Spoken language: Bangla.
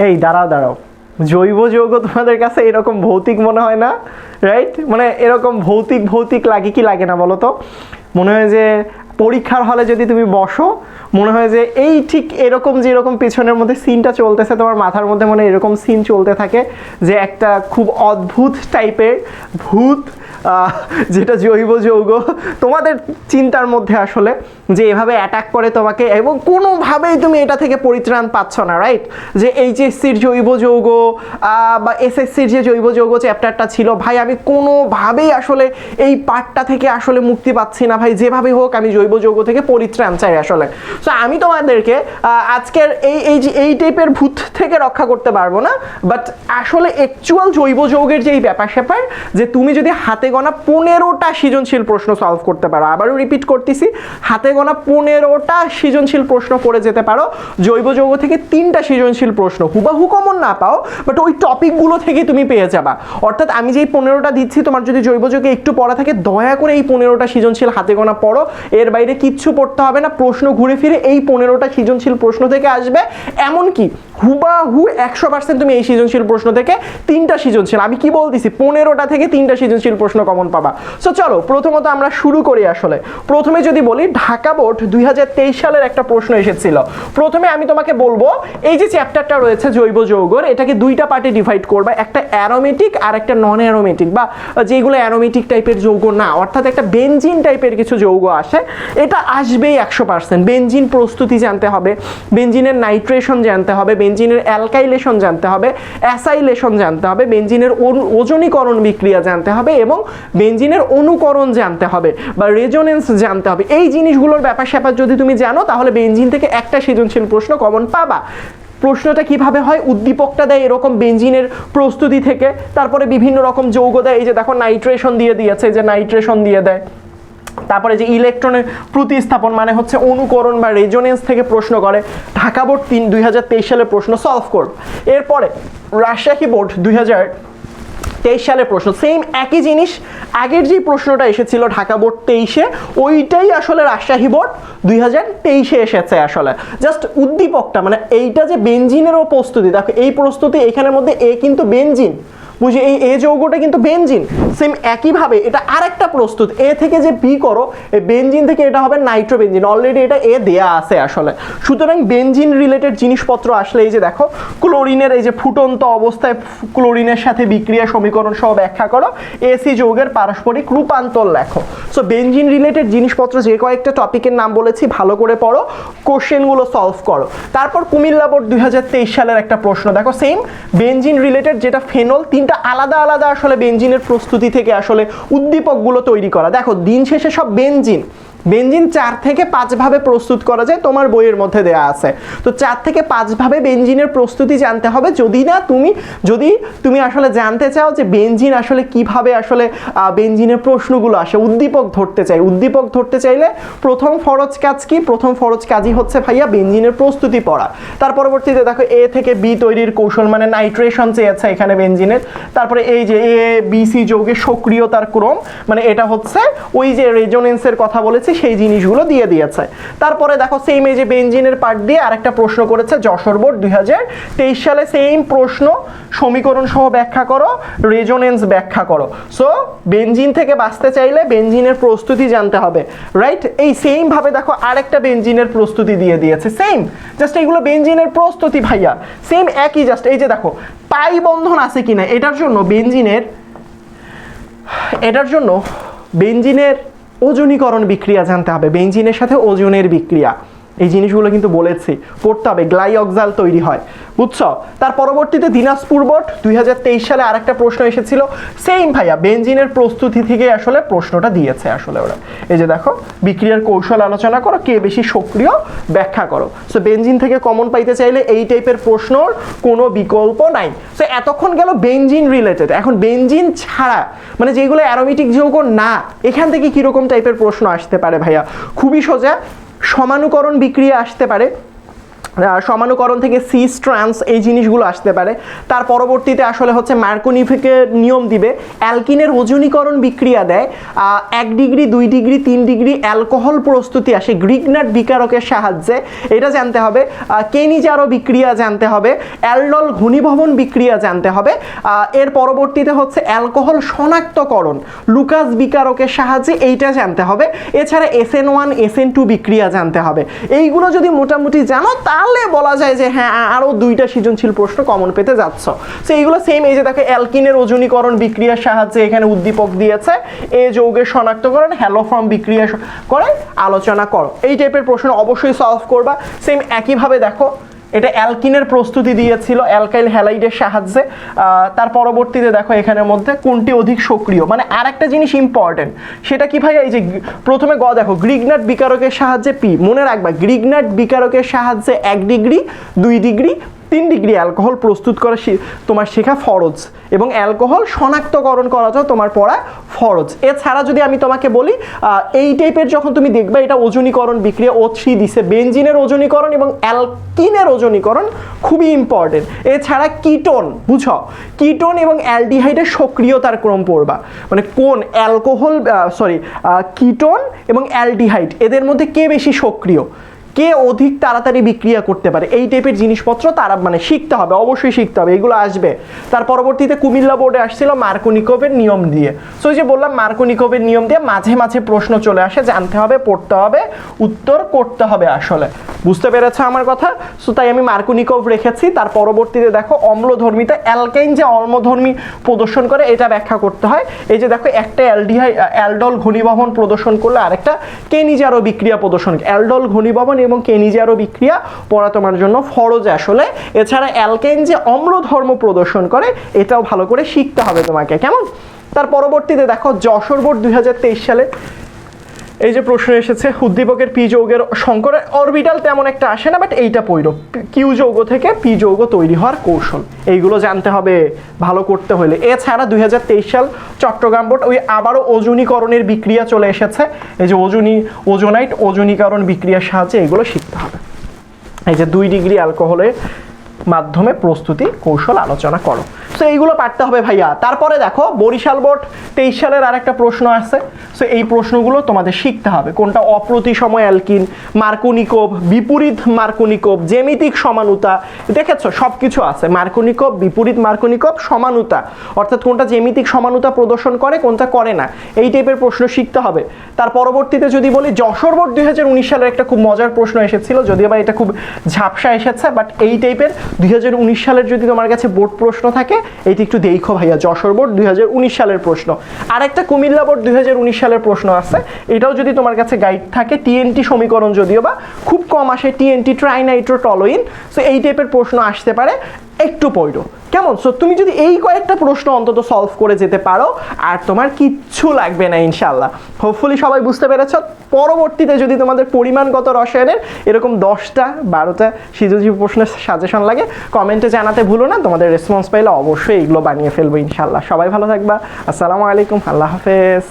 এই দাঁড়াও দাঁড়াও, জৈব যৌগ তোমাদের কাছে এরকম ভৌতিক মনে হয় না? রাইট, মানে এরকম ভৌতিক ভৌতিক লাগে কি লাগে না বলো তো? মনে হয় যে পরীক্ষার হলে যদি তুমি বসো, মনে হয় যে এই ঠিক এরকম যেরকম পেছনের মধ্যে সিনটা চলতেছে তোমার মাথার মধ্যে, মনে এরকম সিন চলতে থাকে যে একটা খুব অদ্ভুত টাইপের ভূত যেটা জৈব যৌগ তোমাদের চিন্তার মধ্যে আসলে যে এভাবে অ্যাটাক করে তোমাকে, এবং কোনোভাবেই তুমি এটা থেকে পরিত্রাণ পাচ্ছ না। রাইট, যে এইচএসসির জৈব যৌগ বা এসএসসির যে জৈব যৌগ চ্যাপ্টারটা ছিল, ভাই আমি কোনোভাবেই আসলে এই পার্টটা থেকে আসলে মুক্তি পাচ্ছি না ভাই, যেভাবে হোক আমি জৈব যৌগ থেকে পরিত্রাণ চাই আসলে। সো আমি তোমাদেরকে আজকের এই টাইপের ভূত থেকে রক্ষা করতে পারবো না, বাট আসলে অ্যাকচুয়াল জৈব যৌগের যেই ব্যাপার স্যাপার, যে তুমি যদি হাতে গোনা 15টা সৃজনশীল প্রশ্ন সলভ করতে পারো, আবারও রিপিট করতেছি, হাতে গোনা 15টা সৃজনশীল প্রশ্ন করে যেতে পারো, জৈব যৌগ থেকে 3টা সৃজনশীল প্রশ্ন হুবাহু কমন না পাও, বাট ওই টপিকগুলো থেকে তুমি পেয়ে যাবা। অর্থাৎ আমি যেই 15টা দিচ্ছি, তোমার যদি জৈব যৌগে একটু পড়া থাকে, দয়া করে এই 15টা সৃজনশীল হাতে গোনা পড়ো, এর বাইরে কিচ্ছু পড়তে হবে না। প্রশ্ন ঘুরে ফিরে এই 15টা সৃজনশীল প্রশ্ন থেকে আসবে, এমনকি হুবাহু 100% তুমি এই সৃজনশীল প্রশ্ন থেকে 3টা সৃজনশীল, আমি কি বলতেছি 15টা থেকে 3টা সৃজনশীল প্রশ্ন কমন পাবা। সো চলো প্রথমত আমরা শুরু করি। আসলে প্রথমে যদি বলি, ঢাকা বোর্ড 2023 সালের একটা প্রশ্ন এসেছিল। প্রথমে আমি তোমাকে বলবো, এই যে চ্যাপ্টারটা রয়েছে জৈব যৌগর, এটাকে দুইটা পার্টে ডিভাইড করবা, একটা অ্যারোমেটিক আর একটা নন অ্যারোমেটিক, বা যেগুলো অ্যারোমেটিক টাইপের যৌগ না, অর্থাৎ একটা বেনজিন টাইপের কিছু যৌগ আসে, এটা আসবেই 100%। বেনজিন প্রস্তুতি জানতে হবে, বেনজিনের নাইট্রেশন জানতে হবে, বেনজিনের অ্যালকাইলেশন জানতে হবে, অ্যাসাইলেশন জানতে হবে, বেনজিনের ওজনীকরণ বিক্রিয়া জানতে হবে, এবং বেনজিনের অনুকরণ জানতে হবে বা রেজোনেন্স জানতে হবে। এই জিনিসগুলোর ব্যাপার স্যাপার যদি তুমি জানো, তাহলে বেনজিন থেকে একটা সৃজনশীল প্রশ্ন কমন পাবা। প্রশ্নটা কিভাবে হয়, উদ্দীপকটা দেয় এরকম বেনজিনের প্রস্তুতি থেকে, তারপরে বিভিন্ন রকম যৌগ দেয়, এই যে দেখো নাইট্রেশন দিয়ে দিয়েছে, যে নাইট্রেশন দিয়ে দেয়, তারপরে যে ইলেকট্রনের প্রতিস্থাপন মানে হচ্ছে অনুকরণ বা রেজোনেন্স থেকে প্রশ্ন করে। ঢাকা বোর্ড 2023 সালের প্রশ্ন সলভ করব। এরপরে রাজশাহী বোর্ড 2023 সালের প্রশ্ন, সেম একই জিনিস, আগের যে প্রশ্নটা এসেছিল ঢাকা বোর্ড 23-এ, ওইটাই আসলে রাজশাহী বোর্ড 2023-এ এসেছে। আসলে জাস্ট উদ্দীপকটা, মানে এইটা যে বেনজিনেরও প্রস্তুতি, দেখো এই প্রস্তুতি এখানের মধ্যে এ কিন্তু বেনজিন, বুঝি এই যৌগটা কিন্তু বেনজিন, সেম একইভাবে এটা আরেকটা প্রস্তুত, এ থেকে যে বি করো, এই বেনজিন থেকে এটা হবে নাইট্রোবেনজিন, অলরেডি এটা এ দেয়া আছে আসলে। সুতরাং বেনজিন রিলেটেড জিনিসপত্র আসলে এই যে দেখো, ক্লোরিনের এই যে ফুটন্ত অবস্থায় ক্লোরিনের সাথে বিক্রিয়া সমীকরণ সহ ব্যাখ্যা করো, এসি যৌগের পারস্পরিক রূপান্তর লেখো। সো বেনজিন রিলেটেড জিনিসপত্র যে কয়েকটা টপিকের নাম বলেছি ভালো করে পড়ো, কোশ্চেনগুলো সলভ করো। তারপর কুমিল্লা বোর্ড 2023 সালের একটা প্রশ্ন দেখো, সেম বেনজিন রিলেটেড, যেটা ফেনল, আলাদা আলাদা আসলে বেনজিনের প্রস্তুতি থেকে আসলে উদ্দীপকগুলো তৈরি করা। দেখো দিন শেষে সব বেনজিন 4 থেকে 5 ভাবে প্রস্তুত করা যায়, তোমার বইয়ের মধ্যে দেয়া আছে। তো 4 থেকে 5 ভাবে বেনজিনের প্রস্তুতি জানতে হবে, যদি তুমি আসলে জানতে চাও যে বেনজিন আসলে কিভাবে আসলে বেনজিনের প্রশ্নগুলো আসে, উদ্দীপক ধরতে চাইলে প্রথম ফরজ কাজ কি? প্রথম ফরজ কাজই হচ্ছে ভাইয়া বেনজিনের প্রস্তুতি পড়া। তার পরবর্তীতে দেখো এ থেকে বি তৈরির কৌশল, মানে নাইট্রেশন চেয়েছে এখানে বেনজিনের। তারপরে এই যে এ বি সি যৌগের সক্রিয়তার ক্রম, মানে এটা হচ্ছে ওই যে রেজোনেন্সের কথা বলেছে সেই জিনিসগুলো দিয়ে দিয়েছে। তারপরে দেখো সেম এই যে বেনজিনের পার্ট দিয়ে আরেকটা প্রশ্ন করেছে যশোর বোর্ড 2023 সালে, সেম প্রশ্ন, সমীকরণ সহ ব্যাখ্যা করো, রেজোনেন্স ব্যাখ্যা করো। সো বেনজিন থেকে বাঁচতে চাইলে বেনজিনের প্রস্তুতি জানতে হবে। রাইট, এই সেম ভাবে দেখো আরেকটা বেনজিনের প্রস্তুতি দিয়ে দিয়েছে, সেম জাস্ট এইগুলো বেনজিনের প্রস্তুতি ভাইয়া, সেম একই, জাস্ট এই যে দেখো পাই বন্ধন আছে কিনা এটার জন্য বেনজিনের ওজনীকরণ বিক্রিয়া জানতে হবে, বেনজিনের সাথে ওজনের বিক্রিয়া, এই জিনিসগুলো কিন্তু বলেছি পড়তে হবে, গ্লাইঅক্সাল তৈরি হয়, বুঝছো। তার পরবর্তীতে দিনাজপুর বোর্ড 2023 সালে আরেকটা প্রশ্ন এসেছিল, সেম ভাইয়া বেনজিনের প্রস্তুতি থেকে আসলে প্রশ্নটা দিয়েছে আসলে ওরা। এই যে দেখো বিক্রিয়ার কৌশল আলোচনা করো, কে বেশি সক্রিয় ব্যাখ্যা করো। সো বেনজিন থেকে কমন পাইতে চাইলে এই টাইপের প্রশ্নর কোনো বিকল্প নাই। সো এতক্ষণ গেল বেনজিন রিলেটেড। এখন বেনজিন ছাড়া, মানে যেগুলো অ্যারোমেটিক যৌগ না, এখান থেকে কিরকম টাইপের প্রশ্ন আসতে পারে ভাইয়া? খুবই সোজা, সমানুকরণ বিক্রিয়া আসতে পারে, সমানুকরণ থেকে সিস ট্রান্স এই জিনিসগুলো আসতে পারে। তার পরবর্তীতে আসলে হচ্ছে মার্কোনিফের নিয়ম দিবে, অ্যালকিনের ওজনীকরণ বিক্রিয়া দেয় 1 ডিগ্রি 2 ডিগ্রি 3 ডিগ্রি অ্যালকোহল প্রস্তুতি আসে গ্রিগনাট বিকারকের সাহায্যে, এটা জানতে হবে। কেনিজারো বিক্রিয়া জানতে হবে, অ্যালডল ঘনীভবন বিক্রিয়া জানতে হবে। এর পরবর্তীতে হচ্ছে অ্যালকোহল শনাক্তকরণ লুকাস বিকারকের সাহায্যে, এইটা জানতে হবে। এছাড়া SN1 SN2 বিক্রিয়া জানতে হবে। এইগুলো যদি মোটামুটি জানো তাহলে বলা যায় যে হ্যাঁ আরও 2টা সৃজনশীল প্রশ্ন কমন পেতে যাচ্ছ। সো এইগুলো সেম, এই যে দেখো অ্যালকিনের ওজনীকরণ বিক্রিয়ার সাহায্যে এখানে উদ্দীপক দিয়েছে, এ যৌগের শনাক্তকরণ হ্যালোফর্ম বিক্রিয়া করে আলোচনা করো। এই টাইপের প্রশ্ন অবশ্যই সলভ করবা। সেম একইভাবে দেখো এটা অ্যালকিনের প্রস্তুতি দিয়েছিল অ্যালকাইল হ্যালাইডের সাহায্যে। তার পরবর্তীতে দেখো এখানের মধ্যে কোনটি অধিক সক্রিয়, মানে আরেকটা জিনিস ইম্পর্টেন্ট, সেটা কি ভাই, এই যে প্রথমে দেখো গ্রিগনাট বিকারকের সাহায্যে পি, মনে রাখবা গ্রিগনাট বিকারকের সাহায্যে 1 ডিগ্রি 2 ডিগ্রি 3 ডিগ্রি অ্যালকোহল প্রস্তুত করা তোমার শেখা ফরজ, এবং অ্যালকোহল শনাক্তকরণ করাটাও তোমার পড়া ফরজ। এছাড়া যদি আমি তোমাকে বলি এই টাইপের যখন তুমি দেখবে এটা ওজনীকরণ বিক্রিয়া O3 দিছে, বেনজিনের ওজনীকরণ এবং অ্যালকিনের ওজনীকরণ খুবই ইম্পর্টেন্ট। এছাড়া কিটোন, বুঝো কিটোন এবং অ্যালডিহাইডের সক্রিয়তার ক্রম পড়বা, মানে কোন অ্যালকোহল কিটোন এবং অ্যালডিহাইড এদের মধ্যে কে বেশি সক্রিয়, কে অধিক তাড়াতাড়ি বিক্রিয়া করতে পারে, এই টাইপের জিনিসপত্র তারা মানে শিখতে হবে, অবশ্যই শিখতে হবে, এগুলো আসবে। তার পরবর্তীতে কুমিল্লা বোর্ডে আসছিল মার্কোনিকভের নিয়ম দিয়ে। সো যে বললাম মার্কোনিকভের নিয়ম দিয়ে মাঝে মাঝে প্রশ্ন চলে আসে, জানতে হবে, পড়তে হবে, উত্তর করতে হবে। আসলে বুঝতে পেরেছো আমার কথা? সো তাই আমি মার্কোনিকভ রেখেছি। তার পরবর্তীতে দেখো অম্লধর্মিতা, অ্যালকাইন যে অম্লধর্মী প্রদর্শন করে এটা ব্যাখ্যা করতে হয়। এই যে দেখো একটা অ্যালডল ঘনীভবন প্রদর্শন করলে আরেকটা কেনিজারো বিক্রিয়া প্রদর্শন, অ্যালডল ঘনীভবন এবং কেনিজারো বিক্রিয়া পড়া তোমার জন্য ফরজ আসলে। এছাড়া অ্যালকেন যে অম্লধর্ম প্রদর্শন করে এটাও ভালো করে শিখতে হবে তোমাকে, কেমন? তার পরবর্তীতে দেখো যশোর বোর্ড 2023 সালে এই যে প্রশ্ন এসেছে, উদ্দীপকের পি যৌগের সংকরের অরবিটাল তেমন একটা আসে না, বাট এইটা পড়ো, কিউ যৌগ থেকে পি যৌগ তৈরি হওয়ার কৌশল, এইগুলো জানতে হবে ভালো করতে হলে। এছাড়া 2023 সাল চট্টগ্রাম বোর্ড ওই আবারও ওজনীকরণের বিক্রিয়া চলে এসেছে, এই যে ওজোনাইট ওজনীকরণ বিক্রিয়ার সাহায্যে এগুলো শিখতে হবে। এই যে 2 ডিগ্রি অ্যালকোহলের মাধ্যমে প্রস্তুতি কৌশল আলোচনা করো। সো এইগুলো পারতে হবে ভাইয়া। তারপরে দেখো বরিশাল বোর্ড 23 সালের আরেকটা প্রশ্ন আছে। সো এই প্রশ্নগুলো তোমাদের শিখতে হবে, কোনটা অপ্রতিসম অ্যালকিন, মার্কোনিকভ, বিপরীত মার্কোনিকভ, জ্যামিতিক সমানুতা, দেখেছো সব কিছু আছে, মার্কোনিকভ, বিপরীত মার্কোনিকভ, সমানুতা, অর্থাৎ কোনটা জ্যামিতিক সমানুতা প্রদর্শন করে কোনটা করে না, এই টাইপের প্রশ্ন শিখতে হবে। তার পরবর্তীতে যদি বলি যশোর বোর্ড 2019 সালের একটা খুব মজার প্রশ্ন এসেছিল, যদিও বা এটা খুব ঝাপসা এসেছে, বাট এই টাইপের 2019 সালের যদি তোমার কাছে বোর্ড প্রশ্ন থাকে এইটা একটু দেখো ভাইয়া, যশোর বোর্ড 2019 সালের প্রশ্ন। আরেকটা কুমিল্লা বোর্ড 2019 সালের প্রশ্ন আছে, এটাও যদি তোমার কাছে গাইড থাকে, টিএনটি সমীকরণ যদিও বা খুব কম আসে, টিএনটি ট্রাইনাইট্রোটলুইন, সো এই টাইপের প্রশ্ন আসতে পারে, একটু পড়ো, কেমন? সো তুমি যদি এই কয়েকটা প্রশ্ন অন্তত সলভ করে যেতে পারো আর তোমার কিচ্ছু লাগবে না ইনশাল্লাহ। হোপফুলি সবাই বুঝতে পেরেছ। পরবর্তীতে যদি তোমাদের পরিমাণগত রসায়নের এরকম 10টা 12টা সৃজনশীল প্রশ্নের সাজেশন লাগে কমেন্টে জানাতে ভুলো না, তোমাদের রেসপন্স পাইলে অবশ্যই এগুলো বানিয়ে ফেলবো ইনশাল্লাহ। সবাই ভালো থাকবা, আসসালামু আলাইকুম, আল্লাহ হাফেজ।